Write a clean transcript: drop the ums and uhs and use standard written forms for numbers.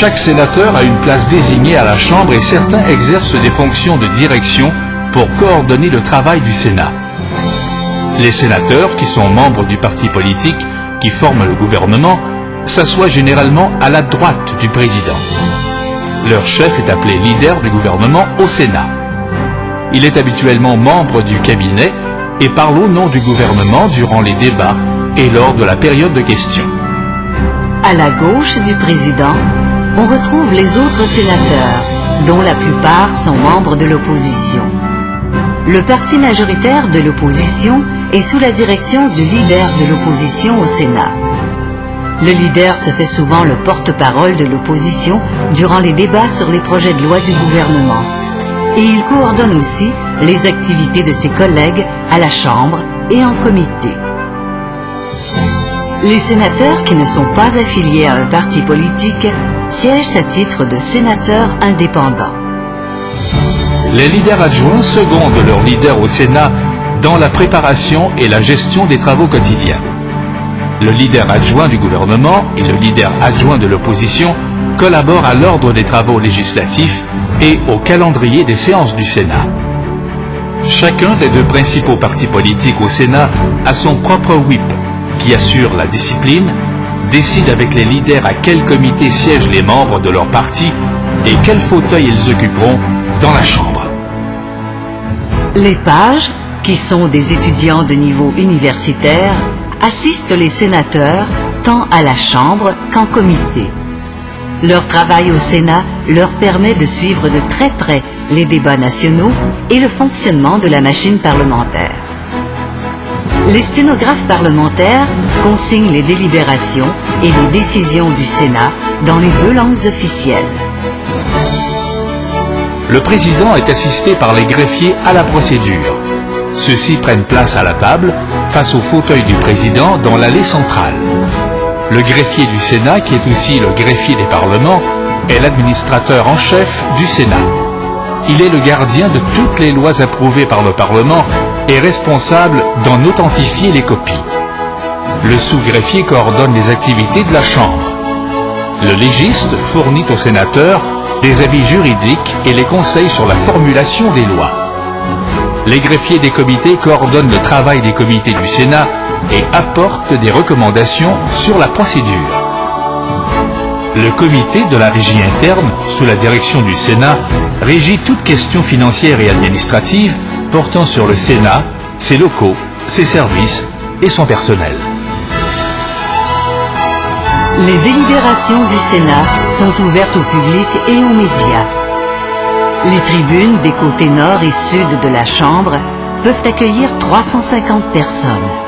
Chaque sénateur a une place désignée à la Chambre et certains exercent des fonctions de direction pour coordonner le travail du Sénat. Les sénateurs, qui sont membres du parti politique qui forme le gouvernement, s'assoient généralement à la droite du président. Leur chef est appelé leader du gouvernement au Sénat. Il est habituellement membre du cabinet et parle au nom du gouvernement durant les débats et lors de la période de questions. À la gauche du président, on retrouve les autres sénateurs, dont la plupart sont membres de l'opposition. Le parti majoritaire de l'opposition est sous la direction du leader de l'opposition au Sénat. Le leader se fait souvent le porte-parole de l'opposition durant les débats sur les projets de loi du gouvernement. Et il coordonne aussi les activités de ses collègues à la Chambre et en comité. Les sénateurs qui ne sont pas affiliés à un parti politique siègent à titre de sénateurs indépendants. Les leaders adjoints secondent leur leader au Sénat dans la préparation et la gestion des travaux quotidiens. Le leader adjoint du gouvernement et le leader adjoint de l'opposition collaborent à l'ordre des travaux législatifs et au calendrier des séances du Sénat. Chacun des deux principaux partis politiques au Sénat a son propre whip qui assure la discipline, décide avec les leaders à quel comité siègent les membres de leur parti et quel fauteuil ils occuperont dans la Chambre. Les pages, qui sont des étudiants de niveau universitaire, assistent les sénateurs tant à la Chambre qu'en comité. Leur travail au Sénat leur permet de suivre de très près les débats nationaux et le fonctionnement de la machine parlementaire. Les sténographes parlementaires consignent les délibérations et les décisions du Sénat dans les deux langues officielles. Le président est assisté par les greffiers à la procédure. Ceux-ci prennent place à la table, face au fauteuil du président dans l'allée centrale. Le greffier du Sénat, qui est aussi le greffier des parlements, est l'administrateur en chef du Sénat. Il est le gardien de toutes les lois approuvées par le Parlement et responsable d'en authentifier les copies. Le sous-greffier coordonne les activités de la Chambre. Le légiste fournit aux sénateurs des avis juridiques et les conseils sur la formulation des lois. Les greffiers des comités coordonnent le travail des comités du Sénat et apportent des recommandations sur la procédure. Le comité de la régie interne, sous la direction du Sénat, régit toute question financière et administrative portant sur le Sénat, ses locaux, ses services et son personnel. Les délibérations du Sénat sont ouvertes au public et aux médias. Les tribunes des côtés nord et sud de la Chambre peuvent accueillir 350 personnes.